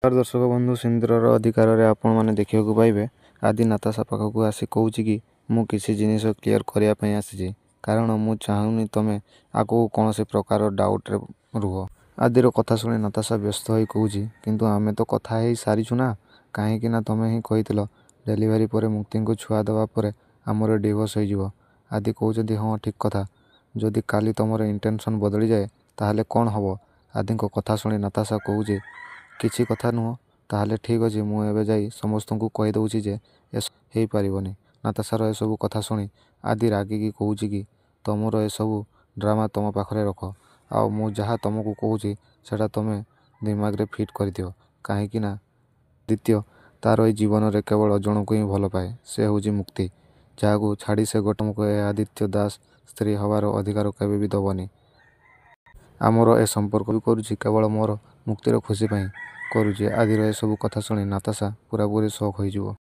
ଦର୍ଶକ ବନ୍ଧୁ, ସିନ୍ଦୁରର ଅଧିକାରରେ ଆପଣମାନେ ଦେଖିବାକୁ ପାଇବେ ଆଦି ନାତାଶା ପାଖକୁ ଆସି କହୁଛି କି ମୁଁ କିଛି ଜିନିଷ କ୍ଲିୟର କରିବା ପାଇଁ ଆସିଛି, କାରଣ ମୁଁ ଚାହୁଁନି ତମେ ଆଗକୁ କୌଣସି ପ୍ରକାର ଡାଉଟରେ ରୁହ। ଆଦିର କଥା ଶୁଣି ନାତାଶା ବ୍ୟସ୍ତ ହୋଇ କହୁଛି, କିନ୍ତୁ ଆମେ ତ କଥା ହେଇ ସାରିଛୁ ନା, କାହିଁକି ନା ତମେ ହିଁ କହିଥିଲ ଡେଲିଭରି ପରେ ମୁକ୍ତିଙ୍କୁ ଛୁଆ ଦେବା ପରେ ଆମର ଡିଭୋର୍ସ ହୋଇଯିବ। ଆଦି କହୁଛନ୍ତି, ହଁ ଠିକ୍ କଥା। ଯଦି କାଲି ତମର ଇଣ୍ଟେନସନ୍ ବଦଳିଯାଏ ତାହେଲେ କ'ଣ ହେବ? ଆଦିଙ୍କ କଥା ଶୁଣି ନାତାଶା କହୁଛି, କିଛି କଥା ନୁହଁ। ତାହେଲେ ଠିକ୍ ଅଛି, ମୁଁ ଏବେ ଯାଇ ସମସ୍ତଙ୍କୁ କହିଦେଉଛି ଯେ ଏସବୁ ହେଇପାରିବନି। ନାତାଶାର ଏସବୁ କଥା ଶୁଣି ଆଦି ରାଗିକି କହୁଛି କି ତମର ଏସବୁ ଡ୍ରାମା ତମ ପାଖରେ ରଖ, ଆଉ ମୁଁ ଯାହା ତମକୁ କହୁଛି ସେଟା ତମେ ଦିମାଗରେ ଫିଟ୍ କରିଦିଅ। କାହିଁକି ନା ଆଦିତ୍ୟ ତାର ଏଇ ଜୀବନରେ କେବଳ ଜଣକୁ ହିଁ ଭଲ ପାଏ, ସେ ହେଉଛି ମୁକ୍ତି, ଯାହାକୁ ଛାଡ଼ି ସେ ଗୋଟେମକୁ ଏ ଆଦିତ୍ୟ ଦାସ ସ୍ତ୍ରୀ ହେବାର ଅଧିକାର କେବେ ବି ଦେବନି। ଆମର ଏ ସମ୍ପର୍କ ବି କରୁଛି କେବଳ ମୋର ମୁକ୍ତିର ଖୁସି ପାଇଁ କରୁଛି। ଆଦିର ଏସବୁ କଥା ଶୁଣି ନାତାଶା ପୁରାପୁରି ସକ୍ ହୋଇଯିବ।